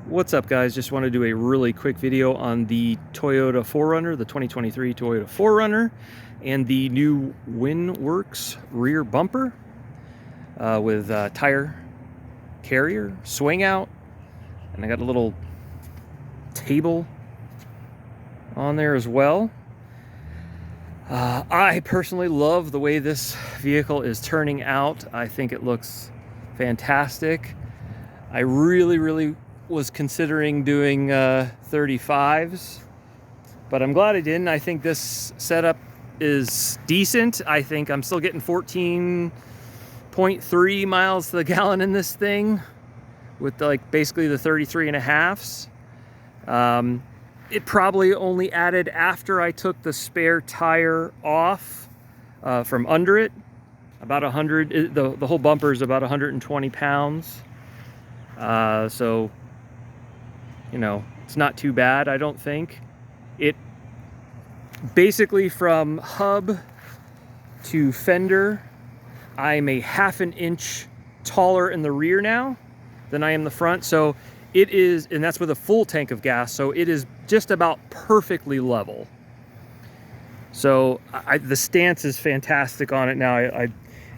What's up, guys? Just want to do a really quick video on the Toyota 4Runner, the 2023 Toyota 4Runner, and the new WinWorks rear bumper with tire carrier, swing out, and I got a little table on there as well. I personally love the way this vehicle is turning out. I think it looks fantastic. I really was considering doing 35s, but I'm glad I didn't. I think this setup is decent. I think I'm still getting 14.3 miles to the gallon in this thing with basically the 33.5s. It probably only added after I took the spare tire off from under it about 100. The whole bumper is about 120 pounds. So, you know, it's not too bad, I don't think. It basically, from hub to fender, I'm a ½ an inch taller in the rear now than I am the front. So it is, and that's with a full tank of gas, so it is just about perfectly level. So the stance is fantastic on it now.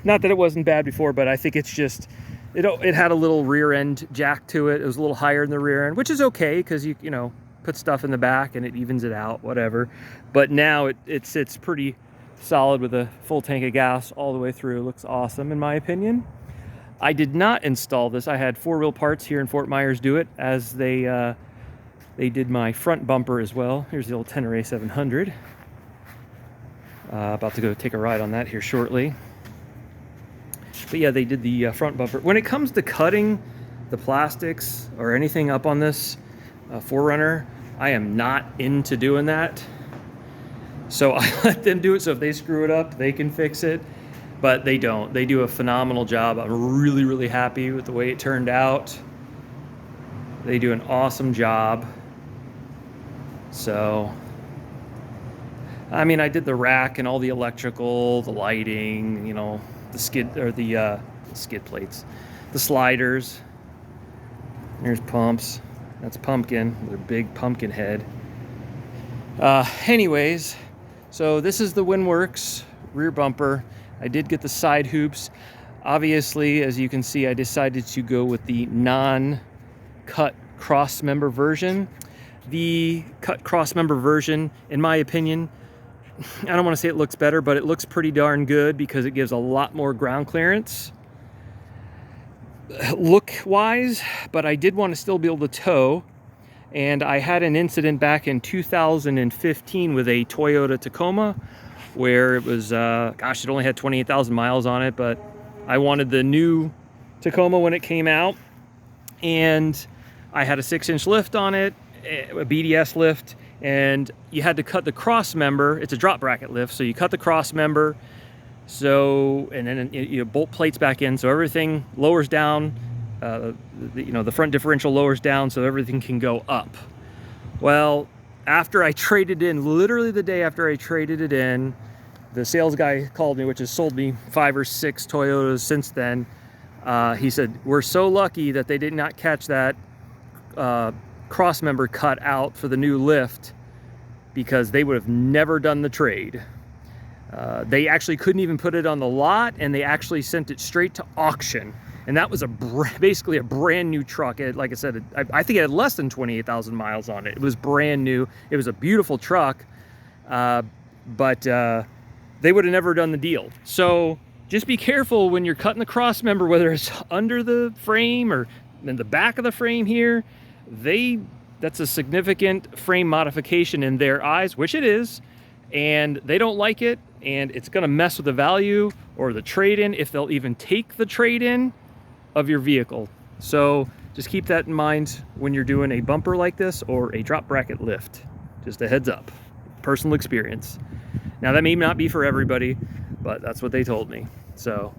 Not that it wasn't bad before, but I think it's just, it had a little rear end jack to it. It was a little higher in the rear end, which is okay because you know, put stuff in the back and it evens it out, whatever. But now it sits pretty solid with a full tank of gas all the way through. It looks awesome in my opinion. I did not install this. I had 4-wheel parts here in Fort Myers do it, as they did my front bumper as well. Here's the old Tenere 700. About to go take a ride on that here shortly. But yeah, they did the front bumper. When it comes to cutting the plastics or anything up on this 4Runner, I am not into doing that. So I let them do it. So if they screw it up, they can fix it. But they don't. They do a phenomenal job. I'm really happy with the way it turned out. They do an awesome job. So, I mean, I did the rack and all the electrical, the lighting, you know, the skid, or the skid plates, the sliders. There's pumps. That's pumpkin, with a big pumpkin head. Anyways, so this is the WinWorks rear bumper. I did get the side hoops. Obviously, as you can see, I decided to go with the non-cut cross member version. The cut cross member version, in my opinion, I don't want to say it looks better, but it looks pretty darn good because it gives a lot more ground clearance look-wise, but I did want to still be able to tow. And I had an incident back in 2015 with a Toyota Tacoma where it was, gosh, it only had 28,000 miles on it, but I wanted the new Tacoma when it came out. And I had a 6-inch lift on it, a BDS lift, and you had to cut the cross member. It's a drop bracket lift, so you cut the cross member, so, and then you bolt plates back in, so everything lowers down. The front differential lowers down, so everything can go up. Well, after I traded in, literally the day after I traded it in, the sales guy called me, which has sold me 5 or 6 Toyotas since then. He said, "We're so lucky that they did not catch that cross member cut out for the new lift, because they would have never done the trade." They actually couldn't even put it on the lot, and they actually sent it straight to auction. And that was basically a brand new truck. Like I said, I think it had less than 28,000 miles on it. It was brand new. It was a beautiful truck, but they would have never done the deal. So just be careful when you're cutting the cross member, whether it's under the frame or in the back of the frame here. That's a significant frame modification in their eyes, which it is, and they don't like it, and it's gonna mess with the value or the trade-in, if they'll even take the trade-in of your vehicle. So just keep that in mind when you're doing a bumper like this or a drop bracket lift. Just a heads up, personal experience. Now that may not be for everybody, but that's what they told me. So,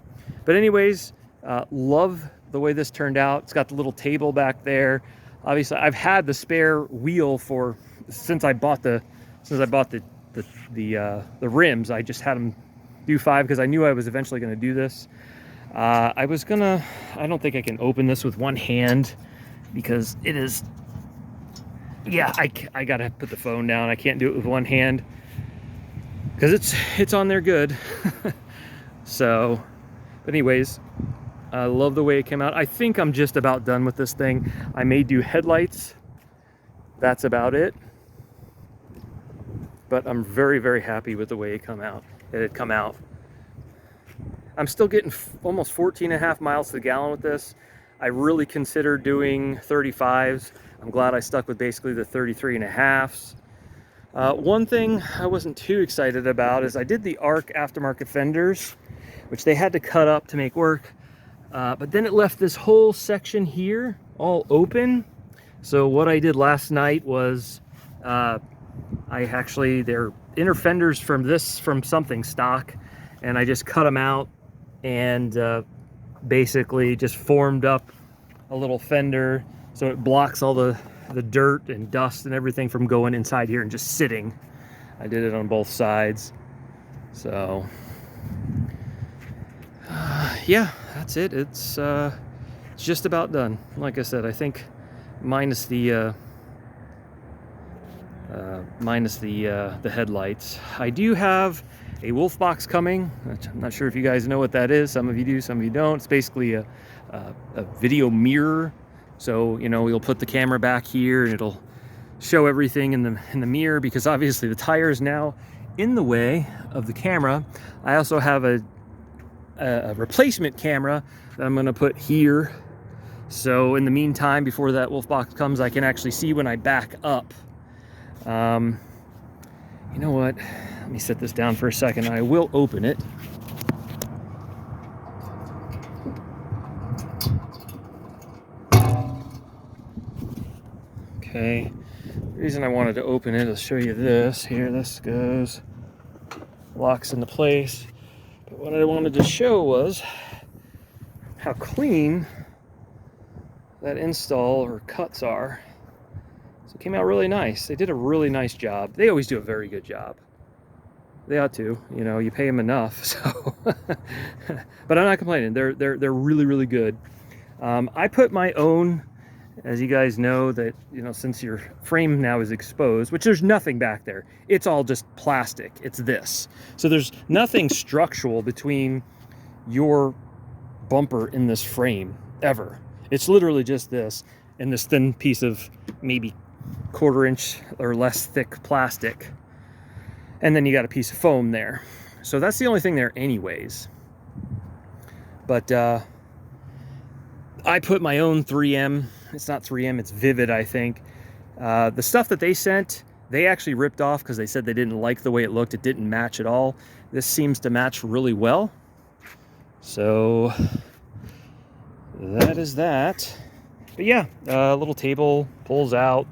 but anyways, love the way this turned out. It's got the little table back there. Obviously, I've had the spare wheel since I bought the rims. I just had them do 5 because I knew I was eventually going to do this. I don't think I can open this with one hand, because it is, yeah, I gotta put the phone down. I can't do it with one hand because it's on there good. So, but anyways, I love the way it came out. I think I'm just about done with this thing. I may do headlights. That's about it. But I'm very, very happy with the way it come out. I'm still getting almost 14.5 miles to the gallon with this. I really considered doing 35s. I'm glad I stuck with basically the 33.5s. One thing I wasn't too excited about is I did the ARC aftermarket fenders, which they had to cut up to make work. But then it left this whole section here all open. So what I did last night was they're inner fenders from something stock, and I just cut them out and basically just formed up a little fender so it blocks all the dirt and dust and everything from going inside here and just sitting. I did it on both sides. So yeah, that's it. It's just about done. Like I said, I think minus the headlights. I do have a wolf box coming. I'm not sure if you guys know what that is. Some of you do, some of you don't. It's basically a video mirror. So, you know, we'll put the camera back here and it'll show everything in the mirror, because obviously the tire is now in the way of the camera. I also have a replacement camera that I'm going to put here. So in the meantime, before that wolf box comes, I can actually see when I back up. You know what? Let me set this down for a second. I will open it. Okay. The reason I wanted to open it is show you this. Here, this goes, locks into place. But what I wanted to show was how clean that install or cuts are. So it came out really nice. They did a really nice job. They always do a very good job. They ought to, you know, you pay them enough. So, but I'm not complaining. They're really, really good. I put my own, as you guys know, that, you know, since your frame now is exposed, which there's nothing back there. It's all just plastic. It's this. So there's nothing structural between your bumper in this frame ever. It's literally just this and this thin piece of maybe 1/4 inch or less thick plastic. And then you got a piece of foam there. So that's the only thing there anyways. But I put my own 3M. It's not 3M, it's Vivid, I think. The stuff that they sent, they actually ripped off because they said they didn't like the way it looked. It didn't match at all. This seems to match really well. So that is that. But yeah, little table pulls out.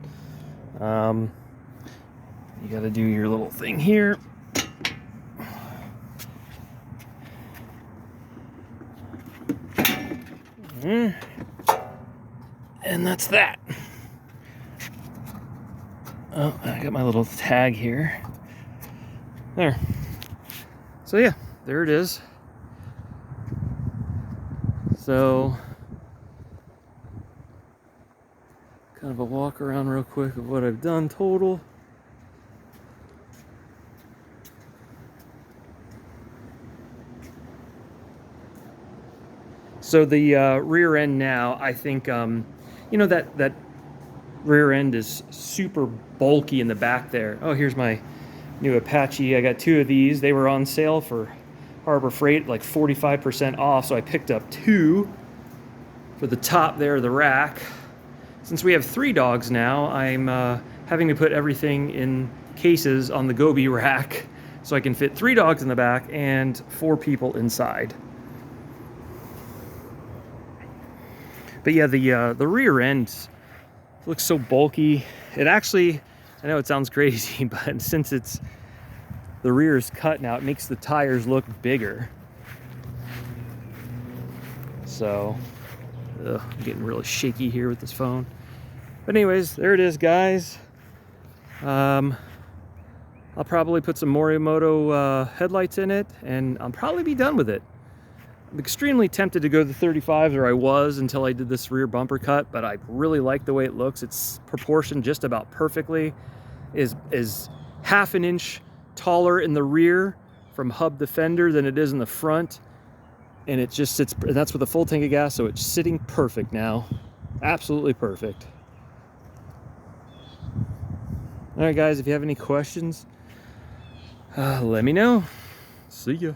You got to do your little thing here. And that's that. Oh, I got my little tag here. There. So yeah, there it is. So kind of a walk around real quick of what I've done total. So the rear end now, I think, you know, that rear end is super bulky in the back there. Oh, here's my new Apache. I got 2 of these. They were on sale for Harbor Freight, like 45% off. So I picked up 2 for the top there of the rack. Since we have 3 dogs now, I'm having to put everything in cases on the Gobi rack so I can fit 3 dogs in the back and 4 people inside. But yeah, the rear end looks so bulky. It actually, I know it sounds crazy, but since the rear is cut now, it makes the tires look bigger. So, I'm getting really shaky here with this phone. But anyways, there it is, guys. I'll probably put some Morimoto headlights in it, and I'll probably be done with it. extremely tempted to go the 35s, or I was until I did this rear bumper cut, but I really like the way it looks. It's proportioned just about perfectly. Is half an inch taller in the rear from hub to fender than it is in the front, and it just sits, and that's with a full tank of gas, so it's sitting perfect now. Absolutely perfect. All right, guys, if you have any questions, let me know. See ya.